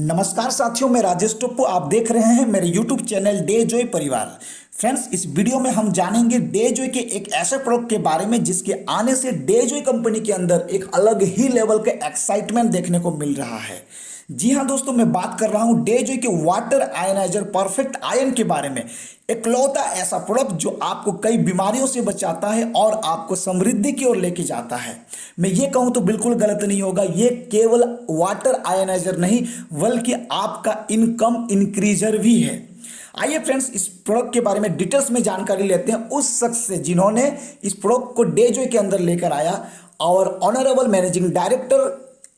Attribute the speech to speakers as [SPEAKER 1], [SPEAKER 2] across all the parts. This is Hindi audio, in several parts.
[SPEAKER 1] नमस्कार साथियों, मैं राजेश टोप्पो। आप देख रहे हैं मेरे YouTube चैनल डे जॉय परिवार। फ्रेंड्स, इस वीडियो में हम जानेंगे डे जॉय के एक ऐसे प्रोडक्ट के बारे में जिसके आने से डे जॉय कंपनी के अंदर एक अलग ही लेवल का एक्साइटमेंट देखने को मिल रहा है। जी हाँ दोस्तों, मैं बात कर रहा हूँ डे जॉय के वाटर आयनाइजर परफेक्ट आयन के बारे में। इकलौता ऐसा प्रोडक्ट जो आपको कई बीमारियों से बचाता है और आपको समृद्धि की ओर लेके जाता है। मैं ये कहूँ तो बिल्कुल गलत नहीं होगा। ये केवल वाटर आयनाइजर नहीं बल्कि आपका इनकम इंक्रीजर भी है। आइए फ्रेंड्स, इस प्रोडक्ट के बारे में डिटेल्स में जानकारी लेते हैं उस शख्स से जिन्होंने इस प्रोडक्ट को डे जॉय के अंदर लेकर आया, और honourable managing director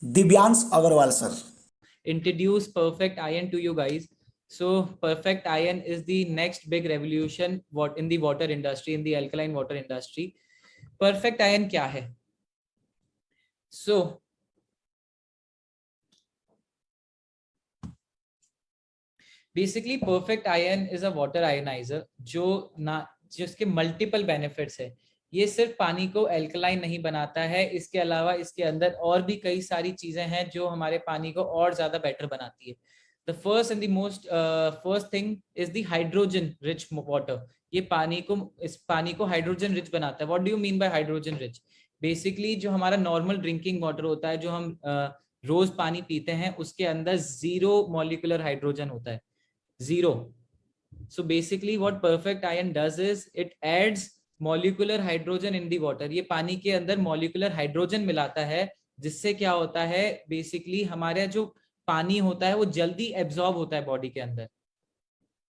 [SPEAKER 1] Divyansh Agarwal sir.
[SPEAKER 2] Introduce perfect iron to you guys. So perfect iron is the next big revolution what in the water industry, in the alkaline water industry. Perfect iron क्या है? So basically perfect iron is a water ionizer जो ना जिसके मल्टीपल बेनिफिट्स है। ये सिर्फ पानी को एल्कलाइन नहीं बनाता है, इसके अलावा इसके अंदर और भी कई सारी चीजें हैं जो हमारे पानी को और ज्यादा बेटर बनाती है। The first and the most first thing is the hydrogen rich water. ये इस पानी को हाइड्रोजन रिच बनाता है। What do you mean by hydrogen rich? Basically जो हमारा नॉर्मल ड्रिंकिंग वाटर होता है, जो हम रोज पानी पीते हैं, उसके अंदर 0 मॉलिक्यूलर हाइड्रोजन होता है, 0. So basically what perfect iron does is it adds molecular hydrogen in the water. ये पानी के अंदर molecular hydrogen मिलाता है, जिससे क्या होता है, बेसिकली हमारा जो पानी होता है वो जल्दी एब्जॉर्ब होता है बॉडी के अंदर।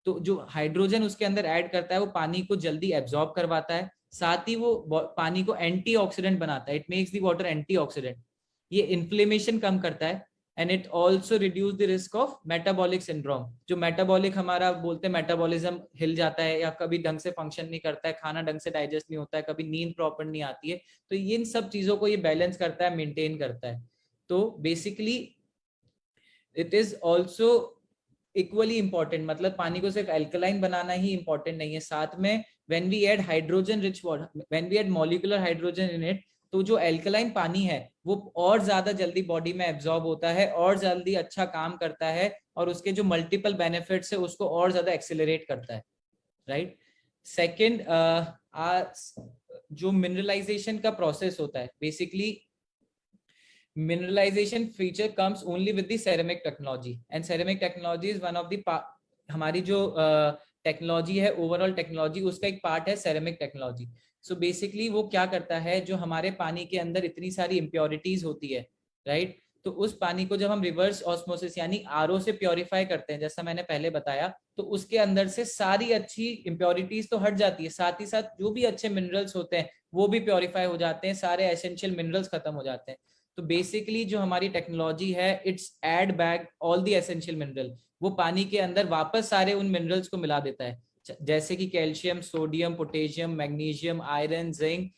[SPEAKER 2] तो जो हाइड्रोजन उसके अंदर ऐड करता है वो पानी को जल्दी एब्जॉर्ब करवाता है, साथ ही वो पानी को एंटीऑक्सीडेंट बनाता है। It makes the water antioxidant. ये इन्फ्लेमेशन कम करता है and it also reduce the risk of metabolic syndrome. जो मेटाबॉलिक हमारा बोलते हैं, मेटाबॉलिज्म हिल जाता है या कभी ढंग से फंक्शन नहीं करता है, खाना ढंग से डाइजेस्ट नहीं होता है, कभी नींद प्रॉपर नहीं आती है, तो ये इन सब चीजों को ये बैलेंस करता है, मेंटेन करता है। तो basically it is also equally important. मतलब पानी को सिर्फ एल्कलाइन बनाना ही इंपॉर्टेंट नहीं है, साथ में when we add hydrogen rich water, when we add molecular hydrogen in it, तो जो एल्कलाइन पानी है वो और ज्यादा जल्दी बॉडी में एब्जॉर्ब होता है और जल्दी अच्छा काम करता है, और उसके जो मल्टीपल बेनिफिट्स है उसको और ज्यादा एक्सेलरेट करता है, राइट। सेकेंड, जो मिनरलाइजेशन का प्रोसेस होता है, basically mineralization feature comes only with the ceramic technology, and ceramic technology is one of the हमारी जो टेक्नोलॉजी है, ओवरऑल टेक्नोलॉजी, उसका एक पार्ट है सेरेमिक टेक्नोलॉजी। सो बेसिकली वो क्या करता है, जो हमारे पानी के अंदर इतनी सारी इम्प्योरिटीज होती है, राइट, तो उस पानी को जब हम रिवर्स ऑस्मोसिस यानी आरओ से प्योरीफाई करते हैं, जैसा मैंने पहले बताया, तो उसके अंदर से सारी अच्छी इम्प्योरिटीज तो हट जाती है, साथ ही साथ जो भी अच्छे मिनरल्स होते हैं वो भी प्योरीफाई हो जाते हैं, सारे एसेंशियल मिनरल्स खत्म हो जाते हैं। तो बेसिकली जो हमारी टेक्नोलॉजी है, it's add back all the essential mineral. वो पानी के अंदर वापस सारे उन मिनरल्स को मिला देता है, जैसे कि calcium, sodium, potassium, magnesium, iron, zinc,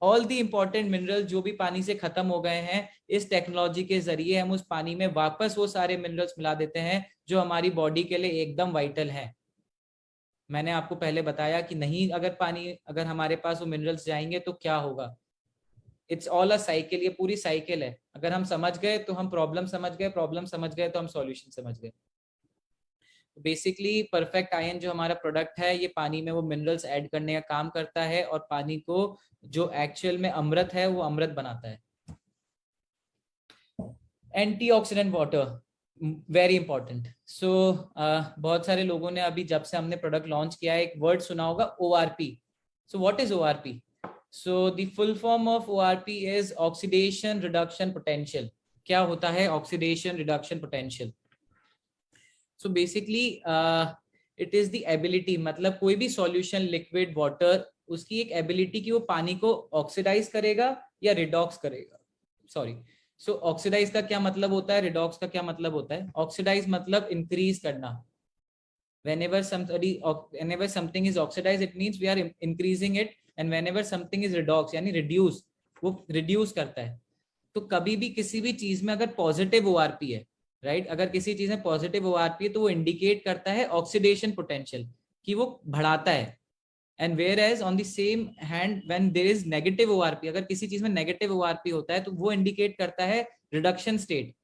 [SPEAKER 2] all the important mineral जो भी पानी से खत्म हो गए हैं, इस टेक्नोलॉजी के जरिए हम उस पानी में वापस वो सारे मिनरल्स मिला देते हैं जो हमारी बॉडी के लिए एकदम वाइटल हैं। मैंने आपको पहले बताया कि नहीं, अगर हमारे पास वो मिनरल्स जाएंगे तो क्या होगा। इट्स ऑल अ साइकिल, ये पूरी साइकिल है। अगर हम समझ गए तो हम प्रॉब्लम समझ गए, प्रॉब्लम समझ गए तो हम सॉल्यूशन समझ गए। बेसिकली परफेक्ट आयन जो हमारा प्रोडक्ट है, ये पानी में वो मिनरल्स ऐड करने का काम करता है और पानी को जो एक्चुअल में अमृत है वो अमृत बनाता है। Antioxidant water, very important. So बहुत सारे लोगों ने अभी जब से हमने प्रोडक्ट लॉन्च किया है, एक वर्ड सुना होगा, ORP। So what is ORP? So the full form of ORP is oxidation reduction potential. क्या होता है oxidation reduction potential? So basically it is the ability, मतलब कोई भी solution, liquid, water, उसकी एक ability कि वो पानी को ऑक्सीडाइज करेगा या रिडॉक्स करेगा। सॉरी, सो ऑक्सीडाइज का क्या मतलब होता है, रिडॉक्स का क्या मतलब होता है? ऑक्सीडाइज मतलब इंक्रीज करना। whenever something is oxidized, it means we are increasing it, and whenever something is redox यानी reduce, वो reduce करता है। तो कभी भी किसी भी चीज में अगर पॉजिटिव ORP है, राइट, अगर किसी चीज में पॉजिटिव ORP है तो वो इंडिकेट करता है ऑक्सीडेशन पोटेंशियल, कि वो बढ़ाता है। And whereas on the same hand when there is negative ORP, अगर किसी चीज में नेगेटिव ORP होता है तो वो इंडिकेट करता है रिडक्शन स्टेट,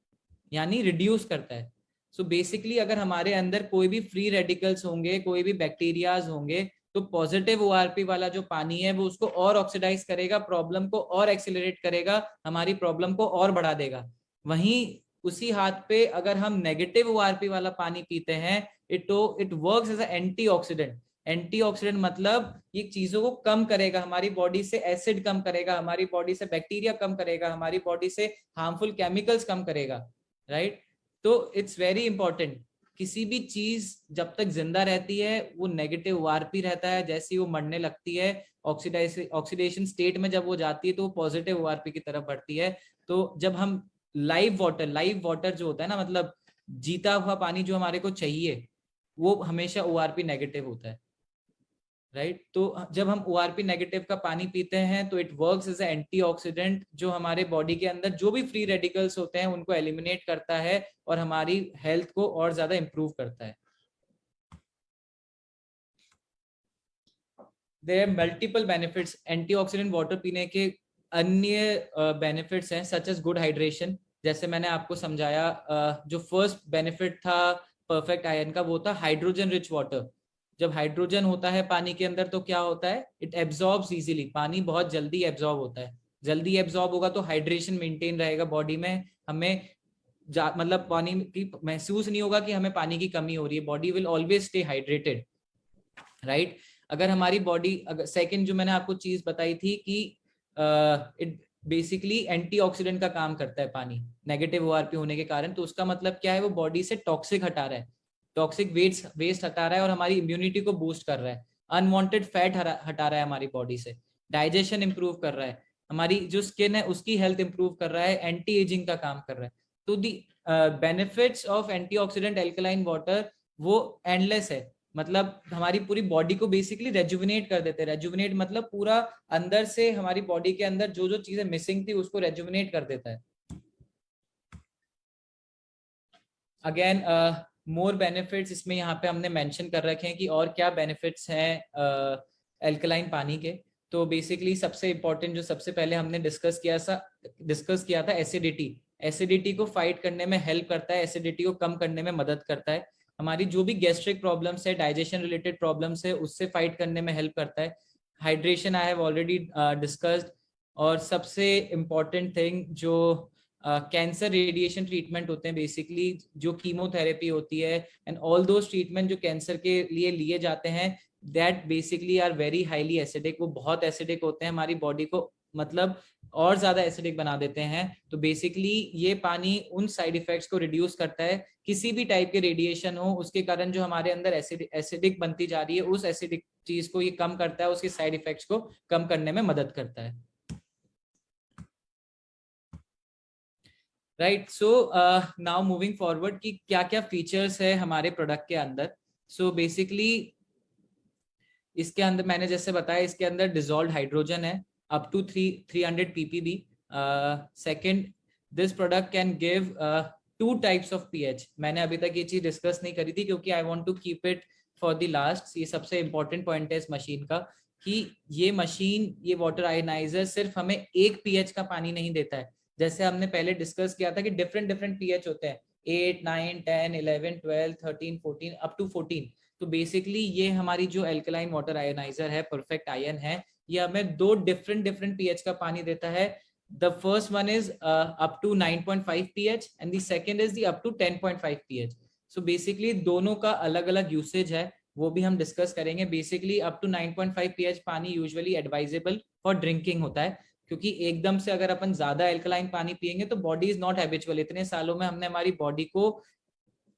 [SPEAKER 2] यानी रिड्यूस करता है। सो बेसिकली अगर हमारे अंदर कोई भी फ्री रेडिकल्स होंगे, कोई भी बैक्टीरियाज होंगे, तो पॉजिटिव ओआरपी वाला जो पानी है वो उसको और ऑक्सीडाइज करेगा, प्रॉब्लम को और एक्सेलरेट करेगा, हमारी प्रॉब्लम को और बढ़ा देगा। वहीं उसी हाथ पे अगर हम नेगेटिव ओआरपी वाला पानी पीते हैं, it works as antioxidant. Antioxidant मतलब ये चीजों को कम करेगा, हमारी बॉडी से एसिड कम करेगा, हमारी बॉडी से बैक्टीरिया कम करेगा, हमारी बॉडी से हार्मफुल केमिकल्स कम करेगा, राइट। तो इट्स वेरी इंपॉर्टेंट, किसी भी चीज जब तक जिंदा रहती है वो नेगेटिव ओआरपी रहता है, जैसे ही वो मरने लगती है, ऑक्सीडेशन स्टेट में जब वो जाती है तो वो पॉजिटिव ओआरपी की तरफ बढ़ती है। तो जब हम लाइव वाटर जो होता है ना, मतलब जीता हुआ पानी जो हमारे को चाहिए, वो हमेशा ओआरपी नेगेटिव होता है, राइट। तो जब हम ओआरपी नेगेटिव का पानी पीते हैं तो इट वर्क्स एज एंटीऑक्सीडेंट, जो हमारे बॉडी के अंदर जो भी फ्री रेडिकल्स होते हैं उनको एलिमिनेट करता है और हमारी हेल्थ को और ज्यादा इंप्रूव करता है। There are multiple benefits, antioxidant water पीने के अन्य बेनिफिट्स हैं, सच एज गुड हाइड्रेशन। जैसे मैंने आपको समझाया, जो फर्स्ट बेनिफिट था परफेक्ट आयन का, वो था हाइड्रोजन रिच वाटर। जब हाइड्रोजन होता है पानी के अंदर तो क्या होता है, इट एब्जॉर्ब्स इजीली, पानी बहुत जल्दी एब्जॉर्ब होता है। जल्दी एब्जॉर्ब होगा तो हाइड्रेशन मेंटेन रहेगा बॉडी में, हमें मतलब पानी की महसूस नहीं होगा कि हमें पानी की कमी हो रही है, body will always stay hydrated, right. अगर हमारी बॉडी, अगर सेकंड जो मैंने आपको चीज बताई थी कि इट बेसिकली एंटीऑक्सीडेंट का काम करता है पानी, नेगेटिव ओआरपी होने के कारण, तो उसका मतलब क्या है, वो बॉडी से टॉक्सिक हटा रहा है, टॉक्सिक वेस्ट हटा रहा है और हमारी इम्यूनिटी को बूस्ट कर रहा है, अनवांटेड फैट हटा रहा है हमारी बॉडी से, डाइजेशन इंप्रूव कर रहा है, हमारी जो स्किन है उसकी हेल्थ इंप्रूव कर रहा है, एंटी एजिंग का काम कर रहा है। तो दी benefits of antioxidant alkaline water वो एंडलेस है, मतलब हमारी पूरी बॉडी को बेसिकली रेजुविनेट कर देते हैं। रेजुविनेट मतलब पूरा अंदर से हमारी बॉडी के अंदर जो जो चीजें मिसिंग थी उसको रेजुविनेट कर देता है। अगेन मोर बेनिफिट्स इसमें यहाँ पे हमने मेंशन कर रखे हैं कि और क्या बेनिफिट्स हैं एल्कलाइन पानी के। तो बेसिकली सबसे इंपॉर्टेंट जो सबसे पहले हमने डिस्कस किया था एसिडिटी को फाइट करने में हेल्प करता है, एसिडिटी को कम करने में मदद करता है, हमारी जो भी गैस्ट्रिक प्रॉब्लम्स है, डाइजेशन रिलेटेड प्रॉब्लम्स है, उससे फाइट करने में हेल्प करता है। Hydration I have already discussed. और सबसे इम्पॉर्टेंट थिंग जो कैंसर रेडिएशन ट्रीटमेंट होते हैं, बेसिकली जो कीमोथेरेपी होती है एंड ऑल दोज ट्रीटमेंट जो कैंसर के लिए लिए जाते हैं, that basically are very highly acidic, वो बहुत एसिडिक होते हैं, हमारी बॉडी को मतलब और ज्यादा एसिडिक बना देते हैं। तो बेसिकली ये पानी उन साइड इफेक्ट्स को रिड्यूस करता है, किसी भी टाइप के रेडिएशन हो उसके कारण जो हमारे अंदर एसिडिक बनती जा रही है, उस एसिडिक चीज को ये कम करता है, उसके साइड इफेक्ट्स को कम करने में मदद करता है, right. So now moving forward कि क्या क्या फीचर्स है हमारे प्रोडक्ट के अंदर। सो बेसिकली इसके अंदर मैंने जैसे बताया, इसके अंदर डिसॉल्व्ड हाइड्रोजन है up to 300 ppb। Second, this product can give 2 types of pH. मैंने अभी तक ये चीज डिस्कस नहीं करी थी क्योंकि I want to keep it for the last. ये सबसे इंपॉर्टेंट पॉइंट है इस मशीन का कि ये मशीन, ये वाटर आयनाइजर सिर्फ हमें एक पीएच का पानी नहीं देता है, जैसे हमने पहले डिस्कस किया था कि डिफरेंट पीएच होते हैं, 8, 9, 10, 11, 12, 13, 14 अप टू 14। तो बेसिकली ये हमारी जो एल्कलाइन वाटर आयनाइजर है, परफेक्ट आयन है, ये हमें 2 डिफरेंट पीएच का पानी देता है। The first one is up to 9.5 pH and the second is the up to 10.5 pH। So basically दोनों का अलग अलग यूसेज है, वो भी हम डिस्कस करेंगे। बेसिकली अप टू 9.5 pH पानी यूजुअली एडवाइजेबल फॉर ड्रिंकिंग होता है, क्योंकि एकदम से अगर अपन ज्यादा एल्कलाइन पानी पियेंगे तो बॉडी इज नॉट हैबिचुअल। इतने सालों में हमने हमारी बॉडी को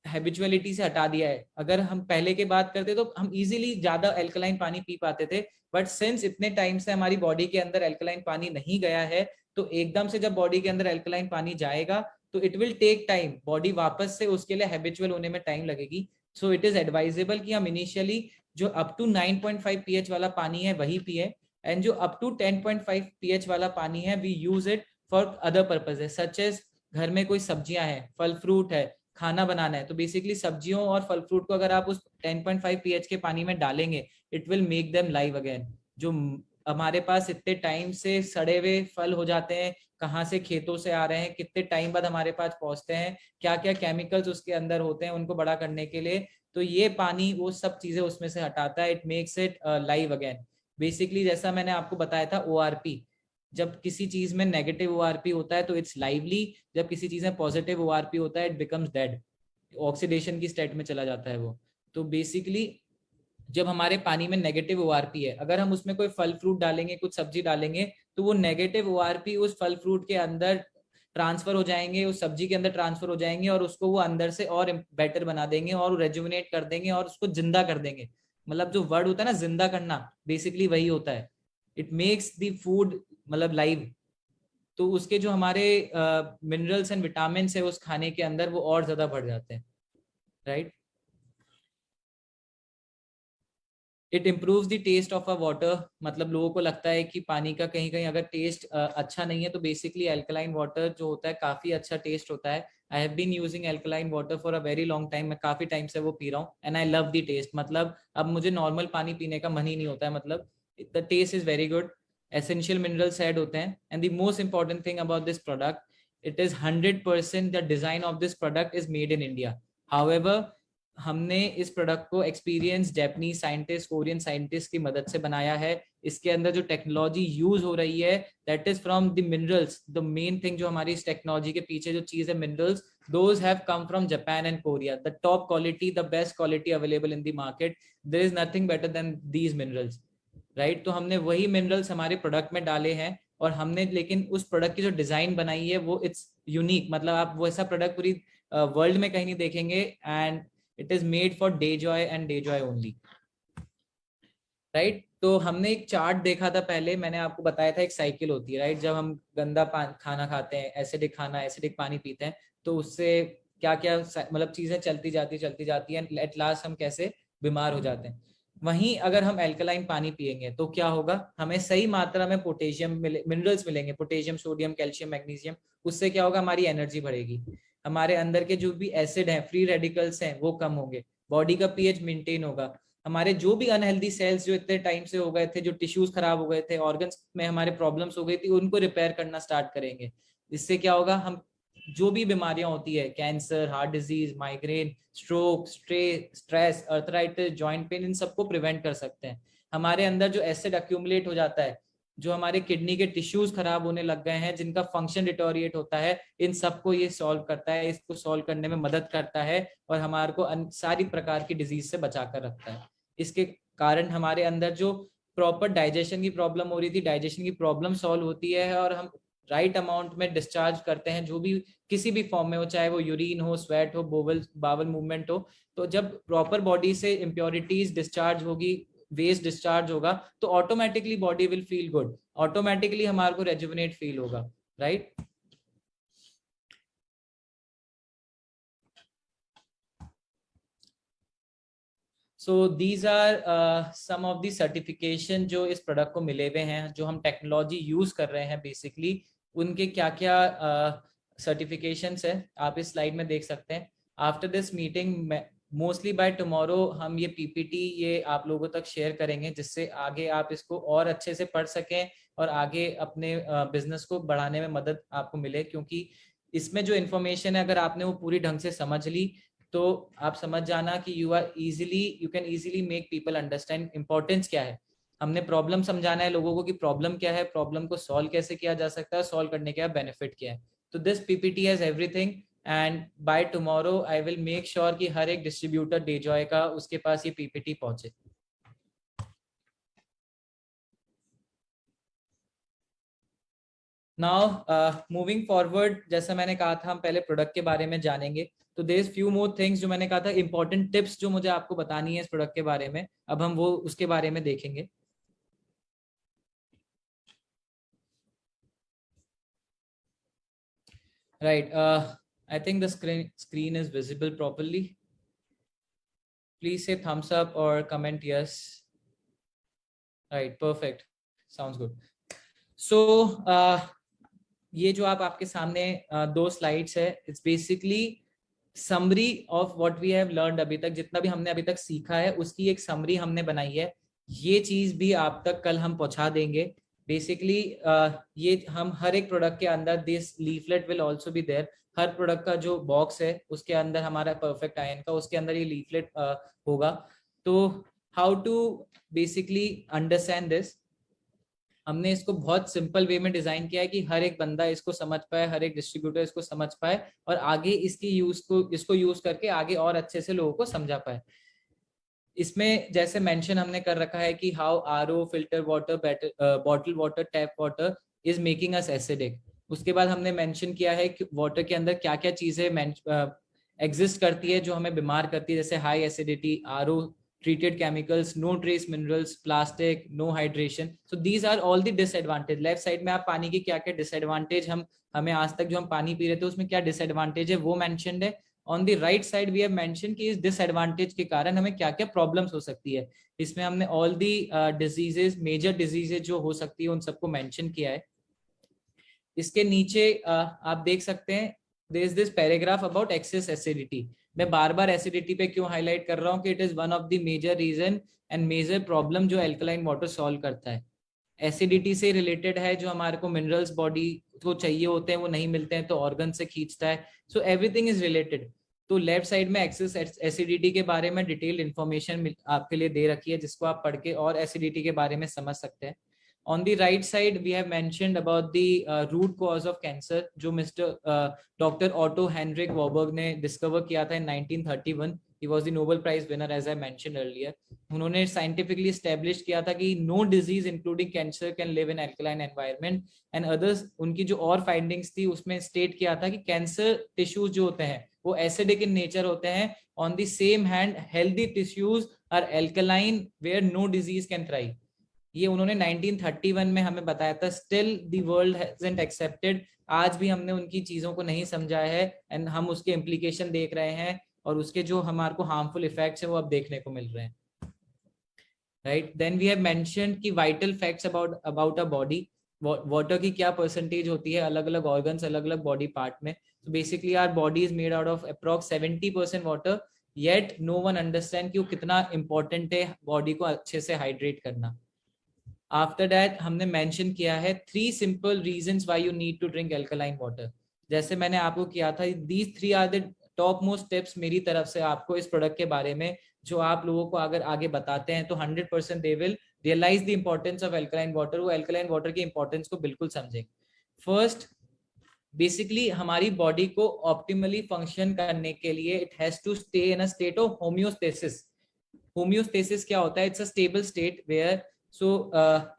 [SPEAKER 2] हैबिचुअलिटी से हटा दिया है। अगर हम पहले की बात करते तो हम इजीली ज्यादा एल्कलाइन पानी पी पाते थे, बट सिंस इतने टाइम से हमारी बॉडी के अंदर एल्कलाइन पानी नहीं गया है, तो एकदम से जब बॉडी के अंदर एल्कलाइन पानी जाएगा तो it will take time, body वापस से उसके लिए हैबिचुअल होने में टाइम लगेगी। सो इट इज एडवाइजेबल कि हम इनिशियली जो अप टू 9.5 pH वाला पानी है वही पिए, एंड जो अप टू 10.5 pH वाला पानी है we use it for other purposes, such as घर में कोई सब्जियां हैं, फल फ्रूट है, खाना बनाना है, तो बेसिकली सब्जियों और फल फ्रूट को अगर आप उस 10.5 pH के पानी में डालेंगे, it will make them live again. जो हमारे पास इतने टाइम से सड़े हुए फल हो जाते हैं, कहाँ से खेतों से आ रहे हैं, कितने टाइम बाद हमारे पास पहुंचते हैं, क्या क्या केमिकल्स उसके अंदर होते हैं उनको बड़ा करने के लिए, तो ये पानी वो सब चीजें उसमें से हटाता है, it makes it live again. Basically जैसा मैंने आपको बताया था ओआरपी, जब किसी चीज में नेगेटिव ओआरपी होता है तो इट्स लाइवली, जब किसी चीज में पॉजिटिव ओआरपी होता है इट बिकम्स डेड, ऑक्सीडेशन की स्टेट में चला जाता है वो। तो बेसिकली जब हमारे पानी में नेगेटिव ओआरपी है, अगर हम उसमें कोई फल फ्रूट डालेंगे, कुछ सब्जी डालेंगे, तो वो नेगेटिव ओआरपी उस फल फ्रूट के अंदर ट्रांसफर हो जाएंगे, उस सब्जी के अंदर ट्रांसफर हो जाएंगे, और उसको वो अंदर से और बेटर बना देंगे और रेजुविनेट कर देंगे और उसको जिंदा कर देंगे। मतलब जो वर्ड होता है ना जिंदा करना, बेसिकली वही होता है, इट मेक्स द फूड मतलब लाइव। तो उसके जो हमारे मिनरल्स एंड विटामिन है उस खाने के अंदर वो और ज्यादा बढ़ जाते हैं, right. It improves the taste of a water, मतलब लोगों को लगता है कि पानी का कहीं कहीं अगर टेस्ट अच्छा नहीं है, तो बेसिकली एल्कलाइन वाटर जो होता है काफी अच्छा टेस्ट होता है। I have been using alkaline water for a very long time, मैं काफी टाइम से वो पी रहा हूँ and I love the taste. मतलब अब मुझे नॉर्मल पानी पीने का मन ही नहीं होता है, मतलब the taste is very good, essential minerals add होते हैं। And the most important thing about this product, it is 100% the design of this product is made in India. However हमने इस प्रोडक्ट को experience Japanese scientist, Korean scientist की मदद से बनाया है। इसके अंदर जो टेक्नोलॉजी यूज हो रही है that is from the minerals, the main thing जो हमारी इस टेक्नोलॉजी के पीछे जो चीज है minerals, those have come from Japan and Korea, the top quality, the best quality available in the market, there is nothing better than these minerals, right. तो हमने वही मिनरल्स हमारे प्रोडक्ट में डाले हैं, और हमने लेकिन उस प्रोडक्ट की जो डिजाइन बनाई है वो इट्स यूनिक, मतलब आप वैसा प्रोडक्ट पूरी वर्ल्ड में कहीं नहीं देखेंगे, and it is made for day Joy and day Joy only, right. तो हमने एक चार्ट देखा था पहले, मैंने आपको बताया था एक साइकिल होती है, राइट। जब हम गंदा खाना खाते हैं, एसिडिक खाना, एसिडिक पानी पीते हैं, तो उससे क्या क्या मतलब चीजें चलती जाती हैं, एट लास्ट हम कैसे बीमार हो जाते हैं। वहीं अगर हम एल्कलाइन पानी पिएंगे तो क्या होगा, हमें सही मात्रा में पोटेशियम मिले, मिनरल्स मिलेंगे, पोटेशियम, सोडियम, कैल्शियम, मैग्नीशियम। उससे क्या होगा, हमारी एनर्जी बढ़ेगी, हमारे अंदर के जो भी एसिड हैं, फ्री रेडिकल्स हैं, वो कम होंगे, बॉडी का पीएच मेंटेन होगा, हमारे जो भी अनहेल्दी सेल्स जो इतने टाइम से हो गए थे, जो टिश्यूज खराब हो गए थे, ऑर्गन्स में हमारे प्रॉब्लम्स हो गई थी, उनको रिपेयर करना स्टार्ट करेंगे। इससे क्या होगा, हम जो भी बीमारियां होती है, cancer, heart disease, migraine, stroke, stress, arthritis, joint pain, इन सबको प्रिवेंट कर सकते हैं। हमारे अंदर जो एसिड अक्यूमुलेट हो जाता है, जो हमारे किडनी के टिश्यूज खराब होने लग गए हैं, जिनका फंक्शन डिटोरिएट होता है, इन सबको ये सॉल्व करता है, इसको सॉल्व करने में मदद करता है, और हमारे को सारी प्रकार की डिजीज से बचा कर रखता है। इसके कारण हमारे अंदर जो प्रॉपर डाइजेशन की प्रॉब्लम हो रही थी, डाइजेशन की प्रॉब्लम सॉल्व होती है, और हम राइट अमाउंट में डिस्चार्ज करते हैं, जो भी किसी भी फॉर्म में हो, चाहे वो यूरिन हो, स्वेट हो, बोवल बावल मूवमेंट हो। तो जब प्रॉपर बॉडी से इम्प्योरिटीज डिस्चार्ज होगी, वेस्ट डिस्चार्ज होगा, तो automatically body will feel good, automatically हमारे को रेजुविनेट फील होगा, right. So these are some of the certification जो इस प्रोडक्ट को मिले हुए हैं, जो हम टेक्नोलॉजी यूज कर रहे हैं बेसिकली, उनके क्या क्या सर्टिफिकेशंस है आप इस स्लाइड में देख सकते हैं। After this meeting mostly by tomorrow हम ये पीपीटी ये आप लोगों तक शेयर करेंगे, जिससे आगे आप इसको और अच्छे से पढ़ सकें और आगे अपने बिजनेस को बढ़ाने में मदद आपको मिले, क्योंकि इसमें जो इन्फॉर्मेशन है अगर आपने वो पूरी ढंग से समझ ली, तो आप समझ जाना कि you can easily make people understand importance क्या है। हमने प्रॉब्लम समझाना है लोगों को कि प्रॉब्लम क्या है, प्रॉब्लम को सॉल्व कैसे किया जा सकता है, सॉल्व करने के बेनिफिट क्या है। तो this PPT has everything, and by tomorrow I will make sure कि हर एक डिस्ट्रीब्यूटर डेजॉय का उसके पास ये पीपीटी पहुंचे। नाउ मूविंग फॉरवर्ड, जैसा मैंने कहा था हम पहले प्रोडक्ट के बारे में जानेंगे, तो there is few more things जो मैंने कहा था इंपॉर्टेंट टिप्स जो मुझे आपको बतानी है इस प्रोडक्ट के बारे में, अब हम वो उसके बारे में देखेंगे। Right, I think the screen is visible properly. Please say thumbs up or comment yes. Right, perfect, sounds good. So ये जो आप आपके सामने दो स्लाइड्स है, it's basically summary of what we have learned, अभी तक जितना भी हमने अभी तक सीखा है उसकी एक समरी हमने बनाई है। ये चीज भी आप तक कल हम पहुंचा देंगे। बेसिकली ये हम हर एक प्रोडक्ट के अंदर this leaflet will also be there. हर प्रोडक्ट का जो बॉक्स है उसके अंदर हमारा परफेक्ट आयन का, उसके अंदर ये लीफलेट होगा। तो how to basically understand this, हमने इसको बहुत सिंपल वे में डिजाइन किया है कि हर एक बंदा इसको समझ पाए, हर एक डिस्ट्रीब्यूटर इसको समझ पाए और आगे इसको यूज करके आगे और अच्छे से लोगों को समझा पाए। इसमें जैसे मेंशन हमने कर रखा है कि how RO, filter water, bottle water, tap water is making us acidic. उसके बाद हमने मेंशन किया है कि वाटर के अंदर क्या क्या चीजें एग्जिस्ट करती है जो हमें बीमार करती है, जैसे high acidity, RO treated chemicals, no trace minerals, plastic, no hydration. So these are all the disadvantage. Left side में आप पानी की क्या क्या डिसएडवांटेज हमें आज तक जो हम पानी पी रहे थे उसमें क्या डिसएडवांटेज है वो मेंशनड है। On the right side we have mention कि इस डिसएडवांटेज के कारण हमें क्या क्या प्रॉब्लम्स हो सकती है। इसमें हमने all the diseases, major diseases जो हो सकती है उन सबको मेंशन किया है। इसके नीचे आप देख सकते हैं there is this paragraph about excess acidity. मैं बार बार एसिडिटी पे क्यों हाईलाइट कर रहा हूँ कि it is one of the major reason and major problem जो एल्कलाइन वाटर सॉल्व करता है। एसिडिटी से रिलेटेड है, जो हमारे को मिनरल्स बॉडी को चाहिए होते हैं वो नहीं मिलते हैं तो ऑर्गन से खींचता है। So everything is related. तो लेफ्ट साइड में एक्सेस एसिडिटी के बारे में डिटेल्ड इंफॉर्मेशन आपके लिए दे रखी है जिसको आप पढ़ के और एसिडिटी के बारे में समझ सकते हैं। On the right side, we have mentioned about the root cause of cancer, जो Dr. Otto Heinrich Warburg ने discover किया था in 1931. He was the Nobel Prize winner, as I mentioned earlier. उन्होंने scientifically established किया था कि no disease including cancer can live in alkaline environment and others. उनकी जो और findings थी उसमें state किया था कि cancer tissues जो होते हैं वो acidic in nature होते हैं. On the same hand, healthy tissues are alkaline where no disease can thrive. ये उन्होंने 1931 में हमें बताया था। Still the world hasn't accepted, आज भी हमने उनकी चीजों को नहीं समझा है एंड हम उसके इम्प्लीकेशन देख रहे हैं और उसके जो हमारे को हार्मफुल इफेक्ट्स है वो अब देखने को मिल रहे हैं। Right, then we have mentioned कि vital facts about a body. Water की क्या परसेंटेज होती है अलग अलग ऑर्गन्स, अलग अलग बॉडी पार्ट में। तो basically our body is made out of approx 70% water, yet no one understand कि वो कितना इंपॉर्टेंट है बॉडी को अच्छे से हाइड्रेट करना। आफ्टर दैट हमने मेंशन किया है 3 simple reasons why you need to drink alkaline water. जैसे मैंने आपको किया था, these 3 are the top most tips मेरी तरफ से आपको इस प्रोडक्ट के बारे में, जो आप लोगों को अगर आगे बताते हैं तो 100% they will realise the importance of alkaline water. वो अल्कलाइन वाटर की इंपॉर्टेंस को बिल्कुल समझेंगे। फर्स्ट, बेसिकली हमारी बॉडी को ऑप्टिमली फंक्शन करने के लिए it has to stay in a state of homeostasis. Homeostasis क्या होता है? It's a stable state where so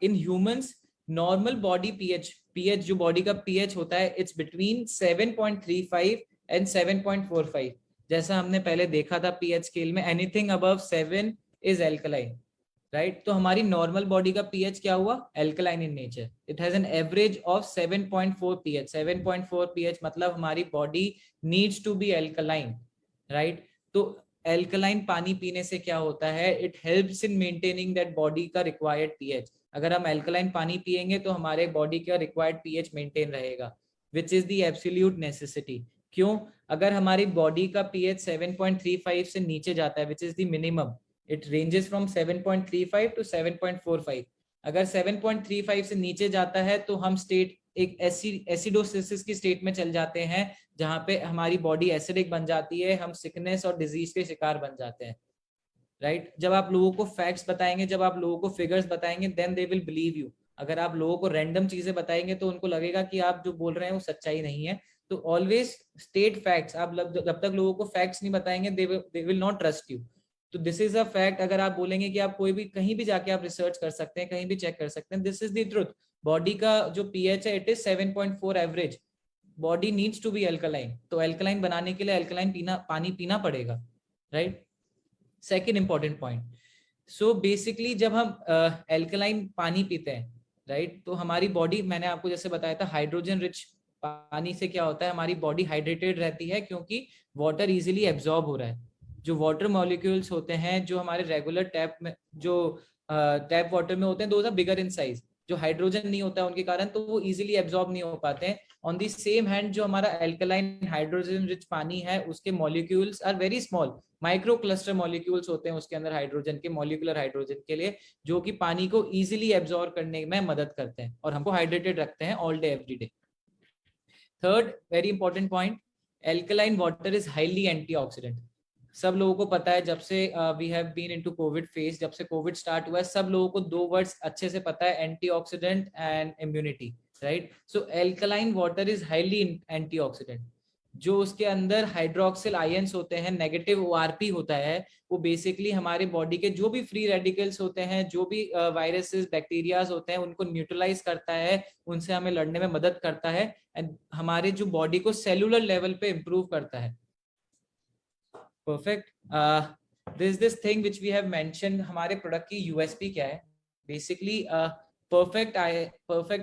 [SPEAKER 2] in humans normal body pH जो बॉडी का पीएच होता है इट्स बिटवीन 7.35 एंड 7.45। जैसा हमने पहले देखा था पीएच स्केल में, anything above 7 is alkaline. Right, तो हमारी नॉर्मल बॉडी का पीएच क्या हुआ? Alkaline in nature. It has an average of 7.4 pH. 7.4 pH मतलब हमारी body needs to be alkaline. Right, तो एल्कलाइन पानी पीने से क्या होता है? It helps in maintaining that body का रिक्वायर्ड पीएच। अगर हम एल्कलाइन पानी पिएंगे तो हमारे बॉडी का रिक्वायर्ड पीएच मेंटेन रहेगा, विच इज द एब्सोल्यूट नेसेसिटी। क्यों? अगर हमारी बॉडी का पीएच 7.35 से नीचे जाता है, which is the minimum, it ranges from 7.35 to 7.45। अगर 7.35 से नीचे जाता है तो हम स्टेट एक एसिडोसिस की स्टेट में चल जाते हैं, जहां पे हमारी बॉडी एसिडिक बन जाती है, हम सिकनेस और डिजीज के शिकार बन जाते हैं। राइट, जब आप लोगों को फैक्ट्स बताएंगे, जब आप लोगों को फिगर्स बताएंगे, then they will believe you. अगर आप लोगों को रैंडम चीजें बताएंगे तो उनको लगेगा कि आप जो बोल रहे हैं वो सच्चाई नहीं है। तो ऑलवेज स्टेट फैक्ट्स। आप जब तक लोगों को फैक्ट्स नहीं बताएंगे they will not trust you. तो दिस इज अ फैक्ट। अगर आप बोलेंगे कि आप कोई भी कहीं भी जाके आप रिसर्च कर सकते हैं, कहीं भी चेक कर सकते हैं, this is the truth. Body का जो पीएच है it is 7.4 average. Body needs to be alkaline, तो एल्कलाइन बनाने के लिए एल्कलाइन पानी पीना पड़ेगा। Right, second important point. So basically जब हम एल्कलाइन पानी पीते हैं, राइट, तो हमारी बॉडी, मैंने आपको जैसे बताया था, हाइड्रोजन रिच पानी से क्या होता है? हमारी बॉडी हाइड्रेटेड रहती है क्योंकि वाटर इजीली एब्जॉर्ब हो रहा है। जो वाटर मॉलिक्यूल्स होते हैं जो हमारे रेगुलर टैप में, जो टैप वाटर में होते हैं, those are bigger in size. जो हाइड्रोजन नहीं होता है उनके कारण, तो वो इजीली एब्जॉर्ब नहीं हो पाते हैं। ऑन द सेम हैंड जो हमारा एल्कलाइन हाइड्रोजन रिच पानी है उसके molecules are very small, micro cluster molecules होते हैं उसके अंदर हाइड्रोजन के, मॉलिक्यूलर हाइड्रोजन के लिए, जो कि पानी को इजीली एब्जॉर्ब करने में मदद करते हैं और हमको हाइड्रेटेड रखते हैं all day every day. Third very important point, alkaline water is highly antioxidant. सब लोगों को पता है, जब से we have been into Covid phase, जब से कोविड स्टार्ट हुआ है, सब लोगों को दो वर्ड्स अच्छे से पता है, antioxidant and immunity, right? So alkaline water is highly antioxidant. जो उसके अंदर हाइड्रोक्सिल आयंस होते हैं, नेगेटिव ओआरपी होता है, वो बेसिकली हमारे बॉडी के जो भी फ्री रेडिकल्स होते हैं, जो भी वायरसेस बैक्टीरियाज होते हैं, उनको न्यूट्रलाइज करता है, उनसे हमें लड़ने में मदद करता है, एंड हमारे जो बॉडी को सेलुलर लेवल पे इंप्रूव करता है। Perfect. This thing which we have mention, हमारे प्रोडक्ट की यूएसपी क्या है? Basically perfect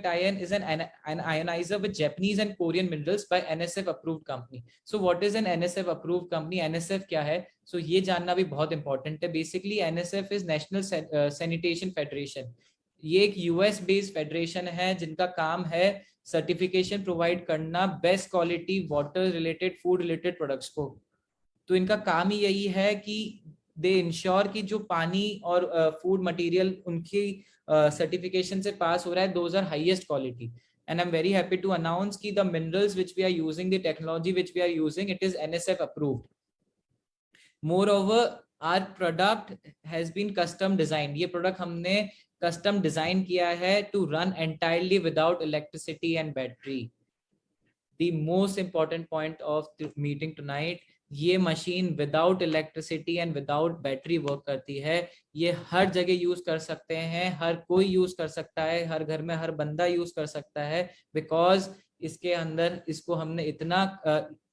[SPEAKER 2] iron is an ionizer with Japanese and Korean minerals by NSF approved company. So what is an NSF approved company? NSF क्या है? So ये जानना भी बहुत important है। Basically NSF is National Sanitation Federation। ये एक यूएस बेस्ड फेडरेशन है जिनका काम है सर्टिफिकेशन प्रोवाइड करना best quality water related, food related products को। तो इनका काम ही यही है कि दे इंश्योर कि जो पानी और फूड मटेरियल उनकी सर्टिफिकेशन से पास हो रहा है, those are highest quality. And I'm very happy to announce कि the minerals which we are using, the technology which we are using, it is NSF approved. Moreover, our product has been custom designed. ये product हमने custom design किया है to run entirely without electricity and battery. The most important point of the meeting tonight, ये machine without electricity and without battery work करती है। ये हर जगह यूज कर सकते हैं, हर कोई यूज कर सकता है, हर घर में हर बंदा यूज कर सकता है, बिकॉज इसके अंदर इसको हमने इतना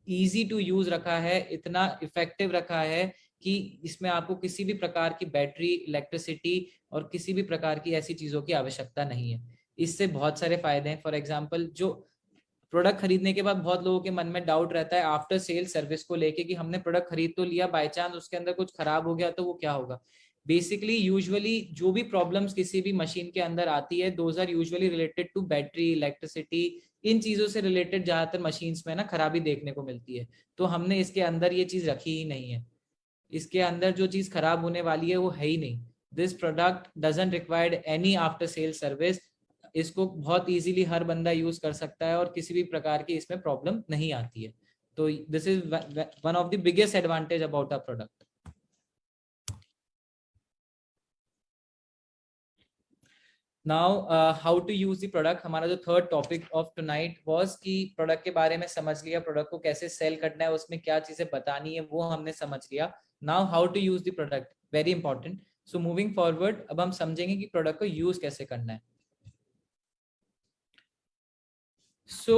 [SPEAKER 2] इजी टू यूज रखा है, इतना इफेक्टिव रखा है कि इसमें आपको किसी भी प्रकार की बैटरी, इलेक्ट्रिसिटी और किसी भी प्रकार की ऐसी चीजों की आवश्यकता नहीं है। इससे बहुत सारे फायदे हैं। फॉर एग्जाम्पल, जो प्रोडक्ट खरीदने के बाद बहुत लोगों के मन में डाउट रहता है आफ्टर सेल सर्विस को लेके कि हमने प्रोडक्ट खरीद तो लिया, बाय चांस उसके अंदर कुछ खराब हो गया तो वो क्या होगा? बेसिकली यूजुअली जो भी प्रॉब्लम्स किसी भी मशीन के अंदर आती है, those are usually related to battery, electricity, इन चीजों से रिलेटेड ज्यादातर मशीन्स में ना खराबी देखने को मिलती है। तो हमने इसके अंदर ये चीज रखी ही नहीं है। इसके अंदर जो चीज खराब होने वाली है वो है ही नहीं। This product doesn't required any after sale service. इसको बहुत इजीली हर बंदा यूज कर सकता है और किसी भी प्रकार की इसमें प्रॉब्लम नहीं आती है। तो this is one of the biggest advantage about a product. Now how to use the product. हमारा जो third topic of tonight was कि प्रोडक्ट के बारे में समझ लिया, प्रोडक्ट को कैसे सेल करना है, उसमें क्या चीजें बतानी है वो हमने समझ लिया। Now how to use the product, very important. So moving forward, अब हम समझेंगे कि प्रोडक्ट को यूज कैसे करना है। So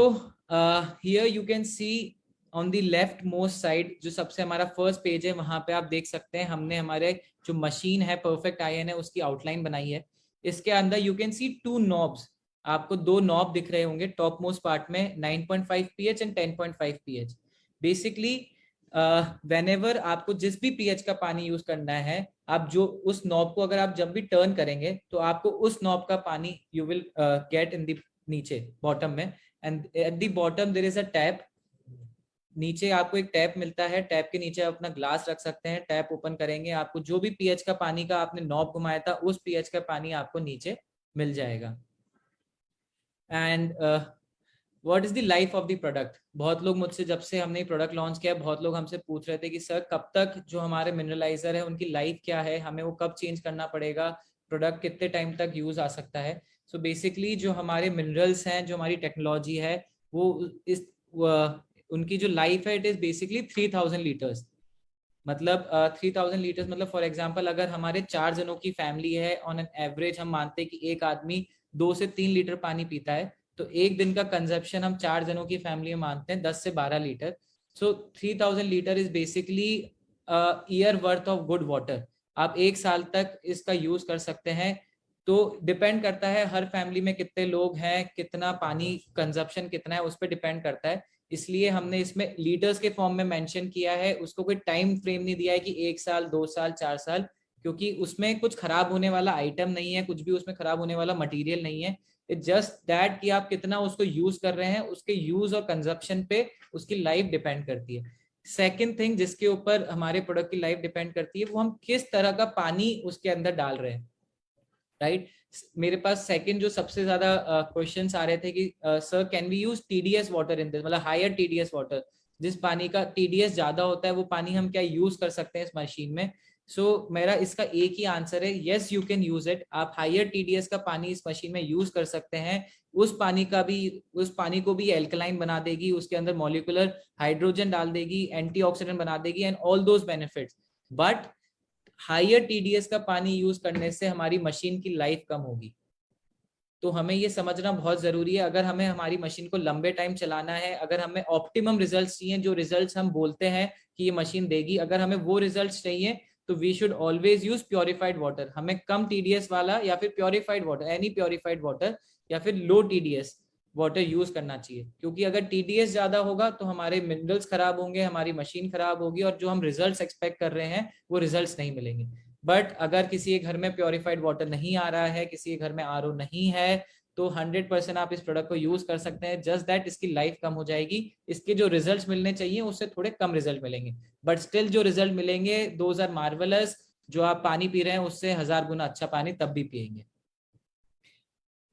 [SPEAKER 2] here you can see on the left most side, जो सबसे हमारा फर्स्ट पेज है, वहां पे आप देख सकते हैं हमने हमारे जो मशीन है परफेक्ट आयन है उसकी आउटलाइन बनाई है। इसके अंदर you can see two knobs, आपको दो नॉब दिख रहे होंगे टॉप मोस्ट पार्ट में, 9.5 pH and 10.5 pH। Basically whenever आपको जिस भी pH का पानी यूज करना है, आप जो उस नॉब को अगर आप जब भी टर्न करेंगे तो आपको उस नॉब का पानी you will get in the नीचे बॉटम में, and at the bottom there is a tap. नीचे आपको एक टैप मिलता है, टैप के नीचे अपना ग्लास रख सकते हैं। टैप ओपन करेंगे, आपको जो भी पीएच का पानी का आपने नॉब घुमाया था उस पीएच का पानी आपको नीचे मिल जाएगा। And what is the life of the product. बहुत लोग मुझसे, जब से हमने प्रोडक्ट लॉन्च किया, बहुत लोग हमसे पूछ रहे थे कि सर कब तक जो हमारे मिनरलाइजर है उनकी लाइफ क्या है, हमें वो कब चेंज करना पड़ेगा, प्रोडक्ट कितने टाइम तक यूज आ सकता है। सो बेसिकली जो हमारे मिनरल्स हैं, जो हमारी टेक्नोलॉजी है, वो इस उनकी जो लाइफ है इट इज बेसिकली 3000 लीटर्स। मतलब 3000 लीटर्स मतलब फॉर एग्जांपल अगर हमारे 4 जनों की फैमिली है, ऑन एन एवरेज हम मानते हैं कि एक आदमी 2 से 3 लीटर पानी पीता है, तो एक दिन का कंजप्शन हम 4 जनों की फैमिली में मानते हैं 10 से 12 litre. So 3000 litre is basically year worth of good water. आप एक साल तक इसका यूज कर सकते हैं। तो डिपेंड करता है हर फैमिली में कितने लोग हैं, कितना पानी कंजप्शन कितना है, उस पर डिपेंड करता है। इसलिए हमने इसमें लीटर्स के फॉर्म में मेंशन किया है, उसको कोई टाइम फ्रेम नहीं दिया है कि 1 साल, 2 साल, 4 साल, क्योंकि उसमें कुछ खराब होने वाला आइटम नहीं है, कुछ भी उसमें खराब होने वाला मटेरियल नहीं है। इट्स जस्ट दैट कि आप कितना उसको यूज कर रहे हैं, उसके यूज और कंजप्शन पे उसकी लाइफ डिपेंड करती है। सेकेंड थिंग जिसके ऊपर हमारे प्रोडक्ट की लाइफ डिपेंड करती है, वो हम किस तरह का पानी उसके अंदर डाल रहे हैं, राइट। मेरे पास सेकंड जो सबसे ज्यादा क्वेश्चंस आ रहे थे कि sir can we use TDS water in this, मतलब हायर टीडीएस वाटर, जिस पानी का टीडीएस ज्यादा होता है वो पानी हम क्या यूज कर सकते हैं इस मशीन में। मेरा इसका एक ही आंसर है, yes you can use it. आप हायर टीडीएस का पानी इस मशीन में यूज कर सकते हैं। उस पानी को भी एल्कलाइन बना देगी, उसके अंदर मॉलिक्यूलर हाइड्रोजन डाल देगी, एंटीऑक्सीडेंट बना देगी and all those benefits. But higher TDS का पानी यूज करने से हमारी मशीन की लाइफ कम होगी। तो हमें ये समझना बहुत जरूरी है, अगर हमें हमारी मशीन को लंबे टाइम चलाना है, अगर हमें ऑप्टिमम रिजल्ट्स चाहिए, जो रिजल्ट्स हम बोलते हैं कि ये मशीन देगी, अगर हमें वो रिजल्ट्स चाहिए तो we should always use purified water. हमें कम टीडीएस वाला या फिर purified water, any purified water या फिर लो टीडीएस वाटर यूज करना चाहिए। क्योंकि अगर टीडीएस ज्यादा होगा तो हमारे मिनरल्स खराब होंगे, हमारी मशीन खराब होगी और जो हम रिजल्ट्स एक्सपेक्ट कर रहे हैं वो रिजल्ट्स नहीं मिलेंगे। बट अगर किसी के घर में प्योरिफाइड वाटर नहीं आ रहा है, किसी के घर में आरओ नहीं है, तो 100% आप इस प्रोडक्ट को यूज कर सकते हैं। जस्ट दैट इसकी लाइफ कम हो जाएगी, इसके जो रिजल्ट्स मिलने चाहिए उससे थोड़े कम रिजल्ट मिलेंगे, बट स्टिल जो रिजल्ट मिलेंगे दोज आर मार्वेलस। जो आप पानी पी रहे हैं उससे 1000 गुना अच्छा पानी तब भी पिएंगे।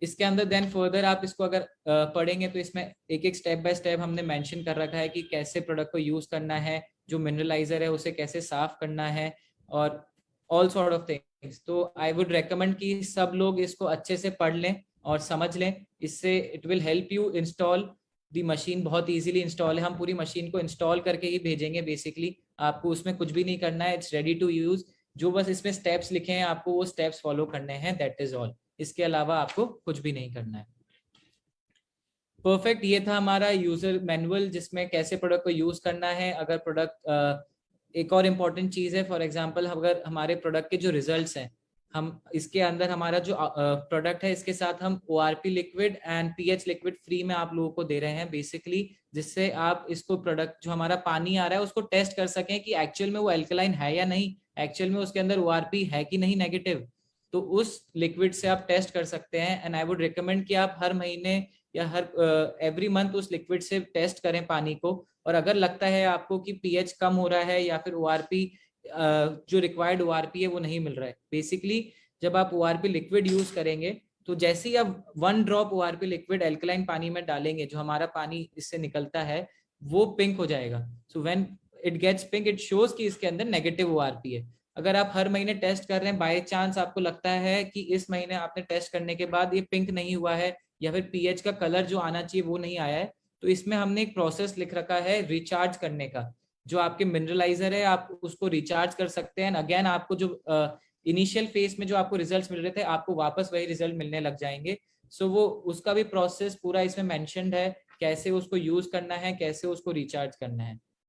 [SPEAKER 2] इसके अंदर देन फर्दर आप इसको अगर पढ़ेंगे तो इसमें एक एक स्टेप बाय स्टेप हमने मेंशन कर रखा है कि कैसे प्रोडक्ट को यूज करना है, जो मिनरलाइजर है उसे कैसे साफ करना है और ऑल सॉर्ट ऑफ थिंग्स। तो आई वुड रेकमेंड कि सब लोग इसको अच्छे से पढ़ लें और समझ लें, इससे it will help you install the machine. बहुत इजीली इंस्टॉल है, हम पूरी मशीन को इंस्टॉल करके ही भेजेंगे। बेसिकली आपको उसमें कुछ भी नहीं करना है, इट्स रेडी टू यूज। जो बस इसमें स्टेप्स लिखे हैं आपको वो स्टेप्स फॉलो करने हैं, दैट इज ऑल। इसके अलावा आपको कुछ भी नहीं करना है। परफेक्ट, ये था हमारा यूजर मैनुअल जिसमें कैसे प्रोडक्ट को यूज करना है। अगर प्रोडक्ट एक और इम्पॉर्टेंट चीज है, फॉर एग्जांपल अगर हमारे प्रोडक्ट के जो रिजल्ट्स हैं, हम इसके अंदर हमारा जो प्रोडक्ट है इसके साथ हम ORP liquid and pH liquid free में आप लोगों को दे रहे हैं बेसिकली, जिससे आप इसको प्रोडक्ट जो हमारा पानी आ रहा है उसको टेस्ट कर सकें कि एक्चुअल में वो एल्कलाइन है या नहीं, एक्चुअल में उसके अंदर ORP है कि नहीं नेगेटिव। तो उस लिक्विड से आप टेस्ट कर सकते हैं एंड आई वुड रिकमेंड कि आप हर महीने या हर एवरी मंथ उस लिक्विड से टेस्ट करें पानी को। और अगर लगता है आपको कि पीएच कम हो रहा है या फिर ORP जो रिक्वायर्ड ORP है वो नहीं मिल रहा है, बेसिकली जब आप ORP लिक्विड यूज करेंगे तो जैसे ही आप 1 ड्रॉप ORP लिक्विड एल्कलाइन पानी में डालेंगे, जो हमारा पानी इससे निकलता है वो पिंक हो जाएगा। So when it gets pink it shows कि इसके अंदर नेगेटिव ORP है। अगर आप हर महीने टेस्ट कर रहे हैं, बाय चांस आपको लगता है कि इस महीने आपने टेस्ट करने के बाद ये पिंक नहीं हुआ है या फिर पीएच का कलर जो आना चाहिए वो नहीं आया है, तो इसमें हमने एक प्रोसेस लिख रखा है रिचार्ज करने का। जो आपके मिनरलाइजर है आप उसको रिचार्ज कर सकते हैं, अगेन आपको जो इनिशियल फेज में जो आपको रिजल्ट्स मिल रहे थे आपको वापस वही रिजल्ट मिलने लग जाएंगे। सो वो उसका भी प्रोसेस पूरा इसमें मेंशन्ड है, कैसे उसको यूज करना है, कैसे उसको रिचार्ज करना है।